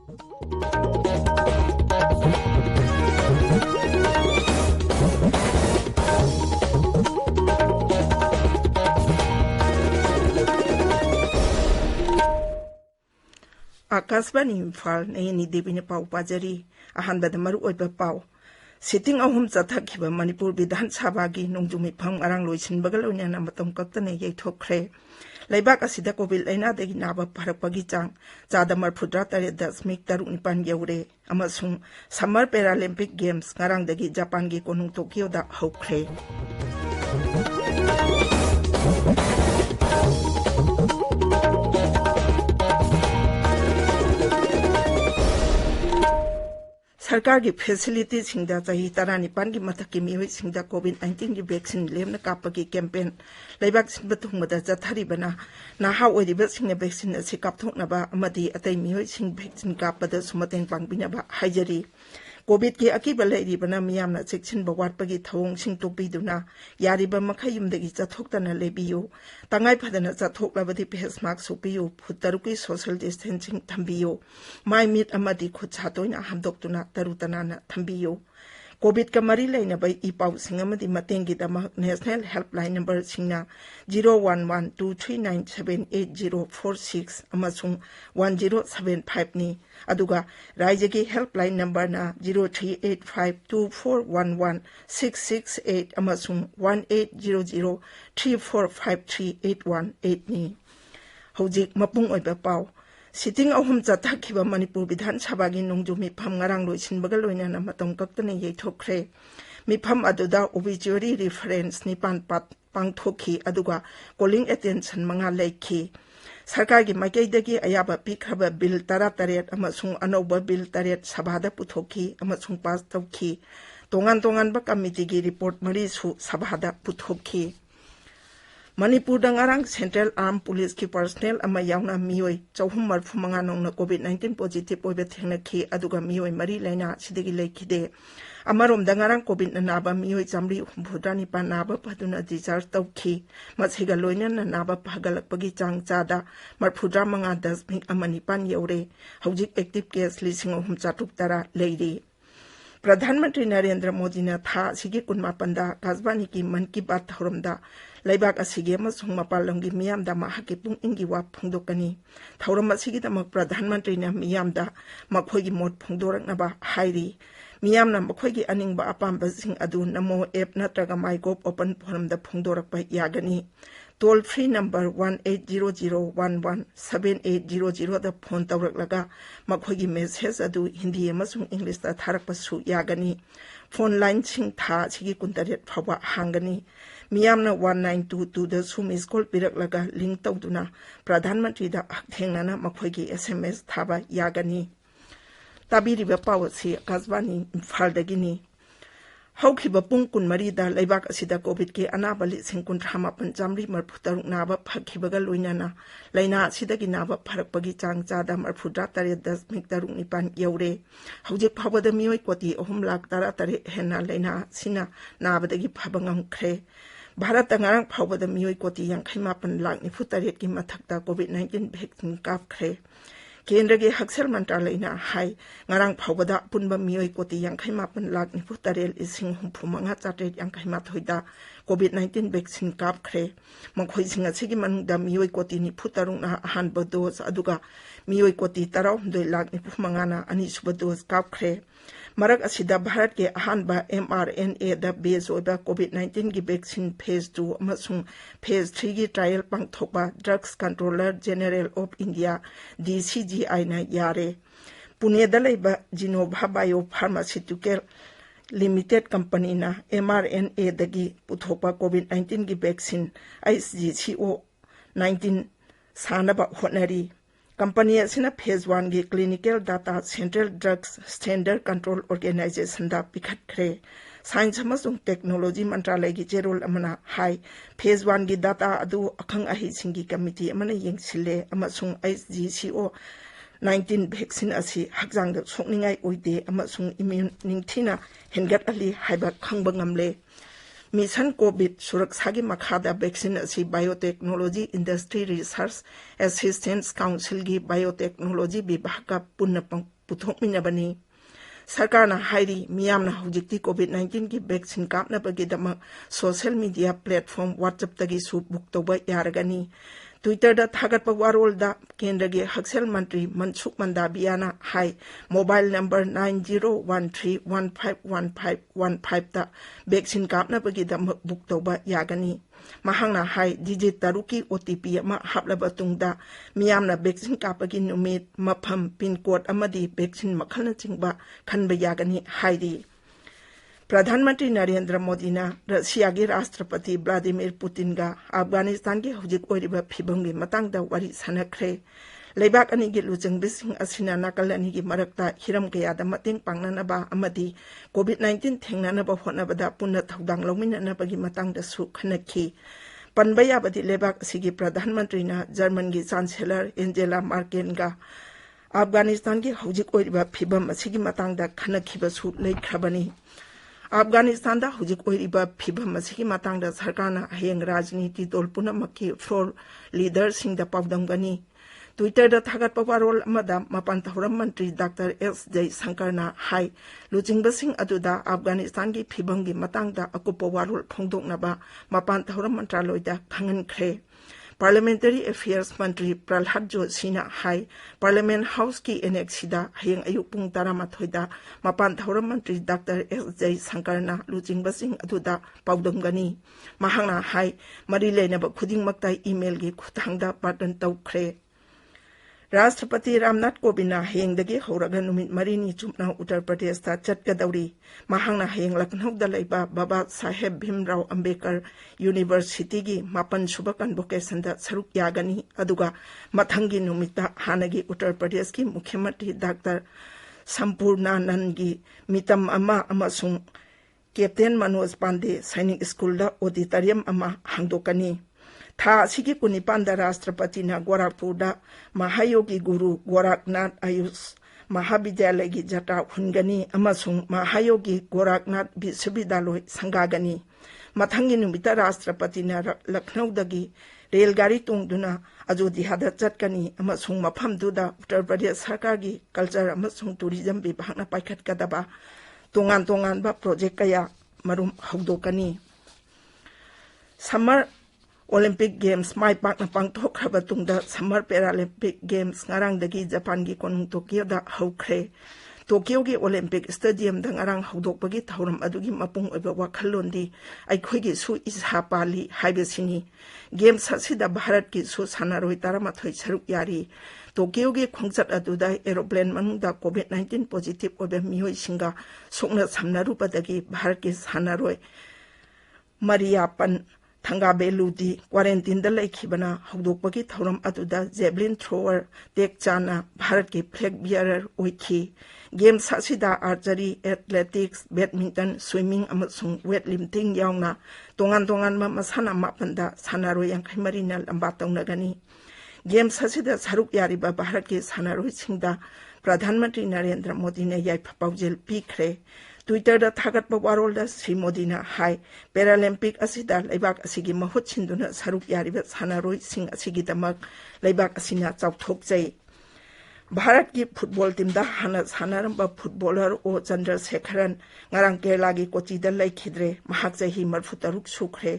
आकाशवाणी इम्फाल नयनी देवी ने पाव पाजरी अहानबद मरु ओइबा पाव सिटिंग अहुम चथाखिबा मणिपुर विधान सभा की नोंजु मिफम अरांग लोइसिनबगा लोइना मतम कक्तने यैथोखरे लैबाक असिदा कोविड लाइनादगी नाबा फरकपगी चांग चादा मरफुद्रा 3.9 यौरे अमसुंग summer Paralympic games ngarangdagi Japan की कोनुंग टोक्योदा हौखरे सरकार की फैसिलिटी सिंगदा चाही तारा निपान की मथक की मियोई सिंगदा कोविड-19 की वैक्सीन लेमना कापगी कैंपेन लैबाक सिंबा तुंगदा जथारिबना नाहा ओइरिबा सिंगना वैक्सीन असे कापथोकनबा अमदी अतै मियोई सिंग वैक्सीन कापदा सुमतें पांगबिनबा हाइजरी कोविड की अकीब लेरिबना मियामना चेक्सिनबा वाटपगी थवोंग सिंग तोकबिदुना यारिबा मखै युमदगी चथोक्तना लेबियो तंगाई फदना चथोक्लाबदि फेस मास्क सुपियो फुतरुकी सोशल डिस्टेंसिंग थंबियो माइ मिट अमदी खुद छातोइना हमदोक्तुना तरुतनाना थंबियो कोविड का मरी लेनबा इपाउ सिंगमदी मतेंगिदमक नेशनल हेल्पलाइन नंबर सिंगना 011239788046 अमसुंग 1075 नि अदुगा राज्य की हेल्पलाइन नंबर ना 0385241166 अमसुंग 180034538188 नि हौजिक मपुंग ओइबा पाउ सिटिंग अहुम चथाखिबा मणिपुर विधान सभा की नोंजु मिफम ngarang लोइसिनबगा लोइना मतम कक्तने यैथोखरे मिफम अदुदा ओबिचुरी रेफरेंस निपान पांगथोखी अदुगा कॉलिंग अटेंशन मंगा लेखी सरकार की माइकैदगी अयाबा पिखरबा बिल 13 अमसुंग अनौबा बिल 13 सभादा पुथोखी अमसुंग पास तौखी तोंगान कमिटी की रिपोर्ट मरीसु सभादा पुथोखी मणिपुर नgarang सेंट्रल आर्म पुलिस की पर्सनल अमा यावना मियोई 435 नौना कोविड-19 पॉजिटिव ओइबा थेंगनखी अदुगा मियोई मरी लाइना सिदगी लेखिदे अमरोम नgarang Covid Naba मियोई 149 Naba पदुना discharge तौखी मसिगा लोइना Naba फगलपगी Chang चादा 45.9 you're हौजिक active case 3,930 लेरी प्रधानमंत्री नरेंद्र मोदी ने था सिगी कुनमापंदा आकाशवाणी की मन की बात थौरमदा लैबाक असिगे अमसुंग मपालंगी मियामदा माहाके पुंग इंगी वा फुंगदोकनी थौरम असिगिदमक प्रधानमंत्री ने मियामदा मखोइगी मोट फुंगदोरकनबा हाइरी मियामना मखोइगी अनिंगबा अपाम्बसिंग अदु नमो ऐप नत्रगा माइगोप ओपन फोरमदा फुंगदोरकबा यागनी टोल फ्री नंबर 1800117800 दा फोन तौरकलगा मखोइगी मेसेज अदु हिंदी अमसुंग इंग्लिश दा थारकपसु यागनी फोन लाइन सिंग था सिगी कुंतरेट फवा हांगनी मियामना 1922 दा सु मिस कॉल पिरकलगा लिंक तौदुना प्रधानमंत्री दा हकथेंगना मखोइगी एसएमएस थाबा यागनी ताबिरिबा पावसी आकाशवाणी इम्फालदगिनी हौखिबा पुंग कुनमरीदा लैबाक असिदा कोविड के अनाबा 53,930 नाबा फखिबगा लोइनाना लैना असिदगी नाबा फरकपगी चांग चादा 43.9 यौरे हौजिक फावदा मियोई कोटी 3,13,000 हेना लैना सिना नाबदगी फबंगमख्रे भारत ngarang फावदा मियोई कोटी 58,93,000 की मथक्ता कोविड-19 वैक्सीन कापख्रे केंद्र के हक्सल मंत्रालय ने हाई ngarang फावदा पुनबा मियोई कोटी 58,93,935 कोविड-19 वैक्सीन कापख्रे मखोइसिंग असिगी मनुदा मियोई कोटी 93 अहानबा डोज अदुगा मियोई कोटी 19,95,000 अनिसुबा डोज कापख्रे मरक असिदा भारत के अहानबा mRNA दा बेस ओइबा कोविड-19 की वैक्सीन फेज 2 अमसुंग फेज 3 की ट्रायल पांगथोकबा drugs controller general of India DCGI ना यारे पुणेदा लैबा Gennova bio pharmaceutical limited company ना mRNA दगी पुथोकबा कोविड-19 की वैक्सीन HGCO19 सानबा होटनरी कंपनी असिना फेज 1 की clinical data Central Drugs Standard Control Organisation दा पिखटख्रे साइंस अमसुंग टेक्नोलॉजी मंत्रालय की चेरोल अमना हाई फेज 1 की डाटा अदु अखंग अहि सिंगी कमिटी अमना येंगसिले अमसुंग HGCO19 वैक्सीन असी हकजांग सोकनिंगाई ओइदे अमसुंग इम्यून निंगथिना हेंगत अली हाइबा खंगबा ngamle मिशन कोविड सुरक्षा की मखादा वैक्सीन असी biotechnology industry research assistance council की बायोटेक्नोलॉजी विभाग का पुनः पुथोकमिनबनी सरकार हाइरी मियामना हुजिक्ति कोविड-19 की वैक्सीन कापनबगीदमक सोशल मीडिया प्लेटफॉर्म व्हाट्सएप तगी सु बुक तौबा यारगनी ट्विटर दा थागतप वारोलदा केंद्र के हक्सेल मंत्री मनसुख मंडावियाना हाई मोबाइल नंबर 9013151515 दा वैक्सीन कापनबगीदमक बुक तौबा यागनी महांगना हाई डिजिट तरुकी ओटीपी अमा हापलबा तुंगदा मियामना वैक्सीन कापगी नुमित मफम पिन कोड अमदी वैक्सीन मखलना चिंगबा खनबा यागनी हाईदी प्रधानमंत्री नरेंद्र मोदी ने रशिया के राष्ट्रपति व्लादिमीर पुतिन का अफगानिस्तान की हौजिक ओइरिबा फिबमगी मतंगदा वारी सानख्रे लेबाक अनि की लुचंगबिसिंग असिना नाकल अनि की मरक्ता हिरम कयादा मतेंग पांगनानबा अमदी कोविड-19 थेंगनानबा होनबदा पुनः थौदांग लौमिननाबगी मतंगदसु खनखी पनबा याबदी लेबाक असिगी प्रधानमंत्री ने जर्मन की चांसलर एंजेला मार्केल का अफगानिस्तान की हौजिक ओइरिबा फिबम असिगी मतंगदा खनखिबसु लेख्रबनी अफगानिस्तान दा हुजिक ओइरिबा फिबम असिगी मतंगदा सरकारना हयेंग राजनीति दल पुनमक्की फ्लोर लीडर सिंह दा पावदंगनी ट्विटर दा थागतपा वारोल अमदा मपान थौरम मंत्री डॉक्टर एस जयशंकरना हाई लुचिंगबसिंग अदुदा अफगानिस्तान की फिबमगी मतंगदा अकुपा वारोल फोंदोकनबा मपान थौरम मंत्रालयदा खंगनख्रे पार्लियामेंटरी अफेयर्स मंत्री प्रहलाद जोशी ने हाई पार्लियामेंट हाउस की एनेक्सिदा हयेंग अयुक पुंग 13 मपान थौरम मंत्री डॉक्टर एस जयशंकर ना लुचिंगबसिंग अदुदा पावदंगनी महांगना हाई मरी लेनब खुदिंगमक्ता ईमेल की खुथांगदा पाटन तौख्रे राष्ट्रपति रामनाथ कोविंद हयेंगदगी हौरगा नुमित मरीनी चुपना उत्तर प्रदेश ता चटकदौरी महांगना हयेंग लखनऊदा लैबा बाबा साहेब भीमराव अंबेडकर यूनिवर्सिटी की 9 सुब कन्वोकेशन दा सरुक यागनी अदुगा मथंगी नुमिता हानगी उत्तर प्रदेश की मुख्यमंत्री डॉक्टर संपूर्णानंद की मितम अमा अमसुंग कैप्टन मनोज पांडे सैनिक स्कूल दा ऑडिटोरियम अमा हांगदोकनी था असिगी कुनिपांदा राष्ट्रपति ने गोरखपुर महायोगी गुरु गोरखनाथ आयुष महाविद्यालय की जटा हुनगनी अमसुंग महायोगी गोरखनाथ विश्वविद्यालय संगागनी मथंगी नुमिता राष्ट्रपति ने लखनऊदगी रेलगाड़ी तोंगदुना अयोध्यादा चटकनी अमसुंग मफमदुदा उत्तर प्रदेश सरकार की कल्चर अमसुंग टूरिज्म विभागना पाइखटकदबा तोंगान तोंगानबा प्रोजेक्ट कया मरुम हौदोकनी समर ओलंपिक गेम्स माई पाकना पांगथोखरबा तुंगदा summer Paralympic games ngarangdagi Japan की कोनुंग टोक्योदा हौख्रे टोक्यो की ओलंपिक स्टेडियम दा ngarang हौदोकपगी थौरम अदुगी मपुंग ओइबा वाखलोंदी आइखोइगी सु इसा पाली हाइबेसिनी गेम्स असिदा भारत की सु सानारोइ 13 सरुक यारी टोक्यो की खोंगचत अदुदा एरोप्लेन मनुंगदा कोविड-19 पॉजिटिव ओइबा मियोइसिंगा सोकना सामनारुपदगी भारत की सानारोइ मरियापन थंगाबेलुदी क्वारंटीन दा लेखिबना हौदोकपगी थौरम अदुदा जेवलिन थ्रोअर टेक चाना भारत की फ्लैग बियरर ओइखी गेम्स असिदा आर्चरी एथलेटिक्स बैडमिंटन स्विमिंग अमसुंग वेट लिफ्टिंग यावना तोंगान तोंगान मसाना मापनदा सानारोइ 53 ना लंबा तौनगनी गेम्स असिदा सरुक यारिबा भारत की सानारोइसिंगदा प्रधानमंत्री नरेंद्र मोदी ने याइफा पाउजेल पीख्रे ट्विटर दा थागतपा वारोलदा श्री मोदी ने हाई पैरालंपिक असिदा लेबाक असिगी महुत सिंदुना सरुक यारिबा सानारोइसिंग असिगिदमक लेबाक असिना चाउथोकजै भारत की फुटबॉल टीम दा हाना सानारंबा फुटबॉलर ओ चंद्रशेखरन ngarang केरला की कोची दा लेखिद्रे महाक चही 43 सुख्रे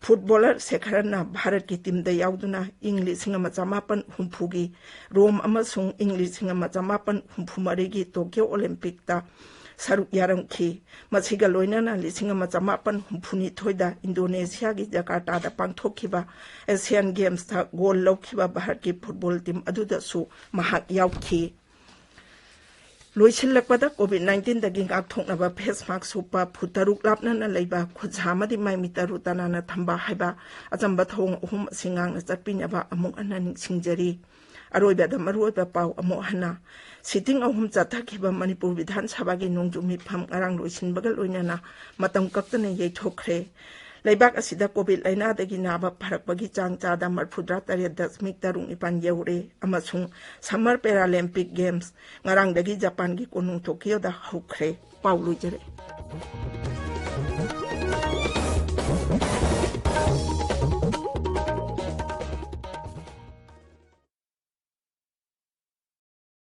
फुटबॉलर शेखरन भारत की टीम दा याउदुना इंग्लिश 1950 की रोम अमसुंग इंग्लिश 1954 की टोक्यो ओलंपिक दा सरुक यारंखी मसिगा लोइनाना 1952 इंडोनेशिया की जकार्ता दा पांगथोखिबा एशियन गेम्स था गोल लौखिबा भारत की फुटबॉल टीम अदुदसु महाक याउखी लोइसिलकपदा कोविड-19 दगी गाथोकनबा फेस मास्क सुपा फुतरुक लापनाना लेबा खुजामदि माइमितरु तनाना थंबा हाइबा अचंबा थोंग अहुम सिंगांग चटपिनबा अमुक अना निंगसिंगजरी अरोइबदा मरुइबा पाउ अमुक हना सिटिंग अहुम चथाखिबा मणिपुर विधानसभा की नोंजु मिफम ngarang लोइसिनबगा लोइनाना मतम कक्तने यैथोखरे लेबाक असिदा कोविड लाइनादगी नाबा फरकपगी चांग चादा 43.9 यौरे अमसुंग summer Paralympic games ngarangdagi Japan की कोनुंग टोक्योदा हौखरे पाउ लोइजरे।